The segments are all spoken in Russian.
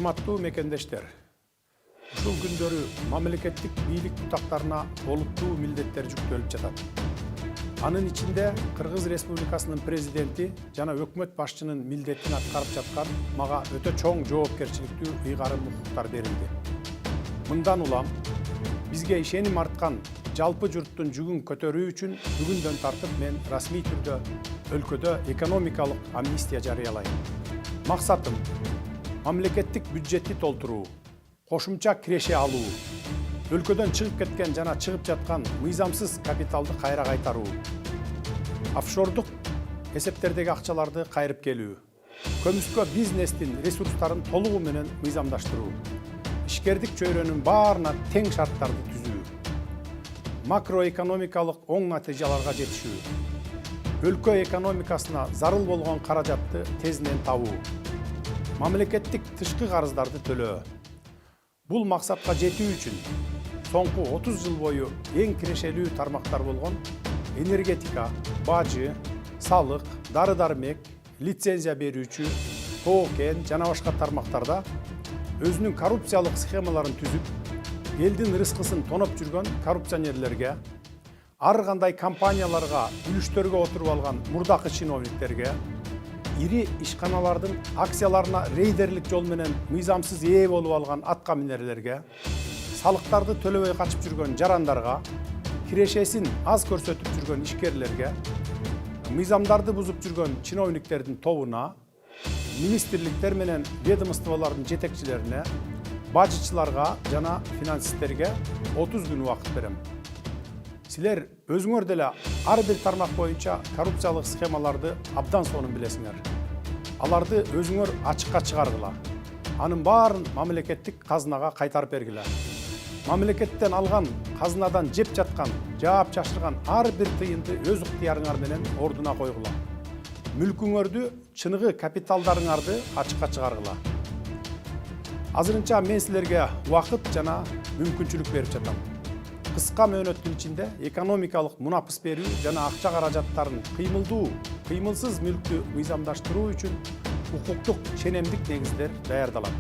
Урматтуу мекендештер, ушул күндөрү мамлекеттик бийлик бутактарына олуттуу милдеттер жүктөлүп жатат. Анын ичинде Кыргыз Республикасынын президенти жана өкмөт башчынын милдетин аткарып жаткан мага өтө чоң жоопкерчиликтүү ыйгарым укуктар берилди. Мындан улам бизге ишеним арткан жалпы журттун жүгүн көтөрүү үчүн бүгүндөн тартып мен расмий түрдө өлкөдө экономикалык амнистия жарыялайм. Максатым мамлекеттик бюджетти толтуруу, кошумча киреше алуу, өлкөдөн чыгып кеткен жана чыгып жаткан мыйзамсыз капиталды кайра кайтаруу, офшордук эсептердеги акчаларды кайрып келүү, көмүскө бизнестин ресурстарын толугу менен мыйзамдаштыруу, ишкердик чөйрөнүн баарына тең шарттарды түзүү, макроэкономикалык оң натыйжаларга жетишүү, өлкө экономикасына зарыл болгон каражатты тезинен табуу, мамлекеттик тышкы карыздарды төлөө. Бул максатка жетүү үчүн соңку 30 жыл бою эң кирешелүү тармактар болгон энергетика, бажы, салык, дары-дармек, лицензия берүүчү, тоо-кен жана башка тармактарда өзүнүн коррупциялык схемаларын түзүп, элдин рызкысын тоноп жүргөн коррупционерлерге, ар кандай компанияларга, үлүштөргө отуруп алган мурдакы чиновниктерге, ири ишканалардын акцияларына рейдерлик жол менен мыйзамсыз ээ болуп алган атка минерлерге, салыктарды төлөбөй качып жүргөн жарандарга, кирешесин аз көрсөтүп жүргөн ишкерлерге, мыйзамдарды бузуп жүргөн чиновниктердин тобуна, министрликтер менен ведомстволордун жетекчилерине, бажычыларга жана финансисттерге 30 күн убакыт берем. Силер өзүңөр деле ар бир тармак боюнча коррупциялык схемаларды абдан сонун билесиңер. Аларды өзүңөр ачыкка чыгаргыла. Анын баарын мамлекеттик казынага кайтарып бергиле. Мамлекеттен алган казынадан жеп жаткан, жаап чашырган ар бир тыйынды өз ыктыярыңар менен ордуна койгула. Мүлкүңөрдү, чыныгы капиталдарыңарды ачыкка чыгаргыла. Азырынча мен силерге убакыт жана мүмкүнчүлүк берип жатам. Кыска мөөнөттүн ичинде экономикалык мунапыс берүү жана акча каражаттарын кыймылдуу, кыймылсыз мүлктү мыйзамдаштыруу үчүн укуктук ченемдик негиздер даярдалат.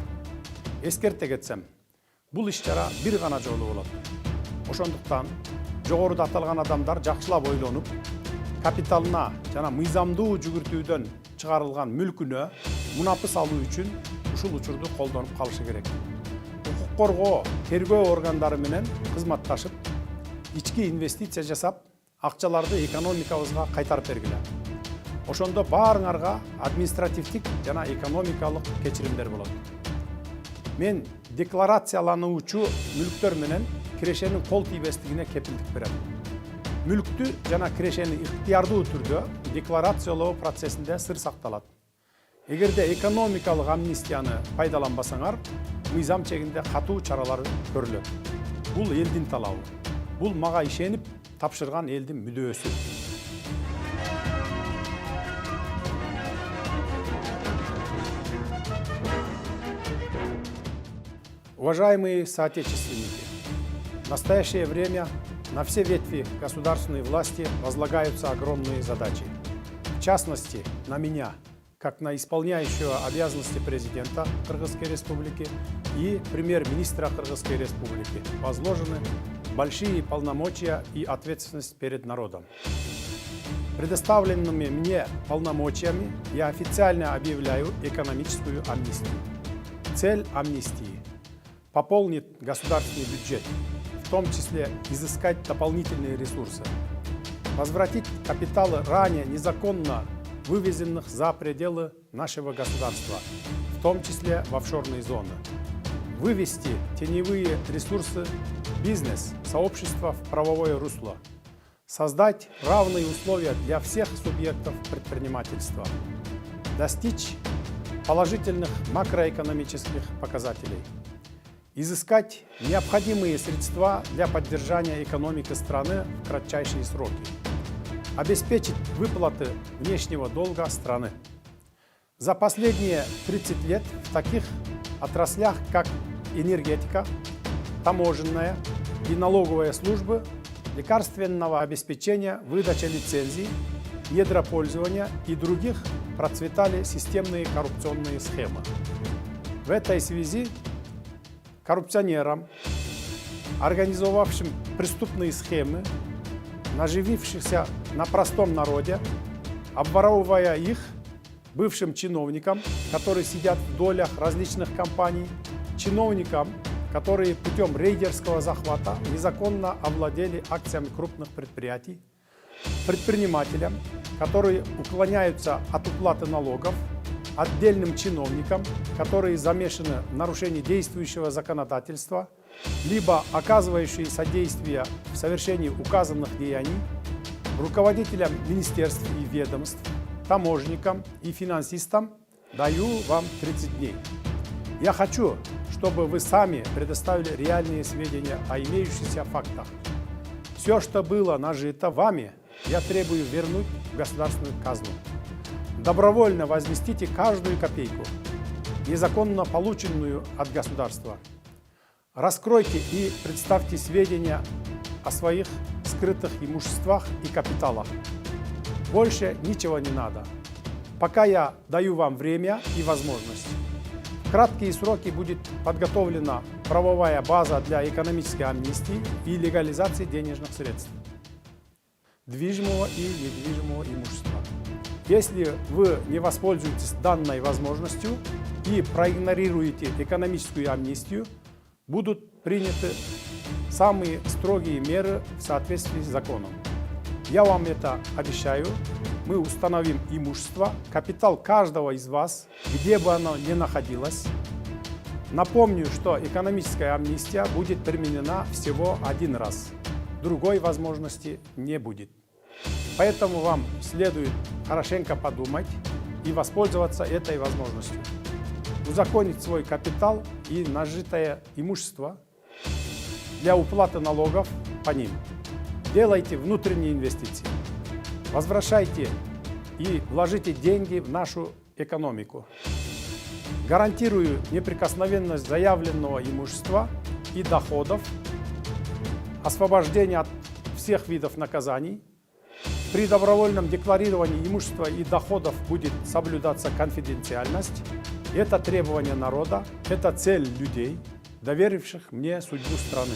Эскерте кетсем, бул иш-чара бир гана жолу болот. Ошондуктан жогоруда аталган адамдар жакшылап ойлонуп, капиталына жана мыйзамдуу жүгүртүүдөн чыгарылган мүлкүнө мунапыс алуу үчүн ушул учурду колдонуп калышы керек. Укук коргоо, тергөө органдары менен кызматташып, ички инвестиция жасап, акчаларды экономикабызга кайтарып бергиле. Ошондо баарыңарга административдик жана экономикалык кечиримдер болот. Мен декларациялануучу мүлктөр менен кирешенин кол тийбестигине кепилдик берем. Мүлктү жана кирешени ыктыярдуу түрдө декларациялоо процессинде сыр сакталат. Эгерде экономикалык амнистияны пайдаланбасаңар, мыйзам чегинде катуу чаралар көрүлөт. Бул элдин талабы. Бул мага ишенип тапшырган элдин мүдөөсү. Уважаемые соотечественники, в настоящее время на все ветви государственной власти возлагаются огромные задачи. В частности, на меня, как на исполняющего обязанности президента Кыргызской Республики и премьер-министра Кыргызской Республики возложены большие полномочия и ответственность перед народом. Предоставленными мне полномочиями я официально объявляю экономическую амнистию. Цель амнистии – пополнить государственный бюджет, в том числе изыскать дополнительные ресурсы, возвратить капиталы ранее незаконно вывезенных за пределы нашего государства, в том числе в офшорные зоны, вывести теневые ресурсы, бизнес, сообщества в правовое русло, создать равные условия для всех субъектов предпринимательства, достичь положительных макроэкономических показателей, изыскать необходимые средства для поддержания экономики страны в кратчайшие сроки, обеспечить выплаты внешнего долга страны. За последние 30 лет в таких отраслях, как энергетика, таможенная и налоговая службы, лекарственного обеспечения, выдача лицензий, недропользования и других процветали системные коррупционные схемы. В этой связи коррупционерам, организовавшим преступные схемы, наживившихся на простом народе, обворовывая их, бывшим чиновникам, которые сидят в долях различных компаний, чиновникам, которые путем рейдерского захвата незаконно овладели акциями крупных предприятий, предпринимателям, которые уклоняются от уплаты налогов, отдельным чиновникам, которые замешаны в нарушении действующего законодательства, либо оказывающие содействие в совершении указанных деяний, руководителям министерств и ведомств, таможенникам и финансистам даю вам 30 дней. Я хочу, чтобы вы сами предоставили реальные сведения о имеющихся фактах. Все, что было нажито вами, я требую вернуть в государственную казну. Добровольно возместите каждую копейку, незаконно полученную от государства. Раскройте и представьте сведения о своих скрытых имуществах и капиталах. Больше ничего не надо. Пока я даю вам время и возможность. В краткие сроки будет подготовлена правовая база для экономической амнистии и легализации денежных средств, движимого и недвижимого имущества. Если вы не воспользуетесь данной возможностью и проигнорируете экономическую амнистию, будут приняты самые строгие меры в соответствии с законом. Я вам это обещаю. Мы установим имущество, капитал каждого из вас, где бы оно ни находилось. Напомню, что экономическая амнистия будет применена всего один раз. Другой возможности не будет. Поэтому вам следует хорошенько подумать и воспользоваться этой возможностью. Узаконить свой капитал и нажитое имущество для уплаты налогов по ним. Делайте внутренние инвестиции. Возвращайте и вложите деньги в нашу экономику. Гарантирую неприкосновенность заявленного имущества и доходов, освобождение от всех видов наказаний. При добровольном декларировании имущества и доходов будет соблюдаться конфиденциальность. Это требование народа, это цель людей, доверивших мне судьбу страны.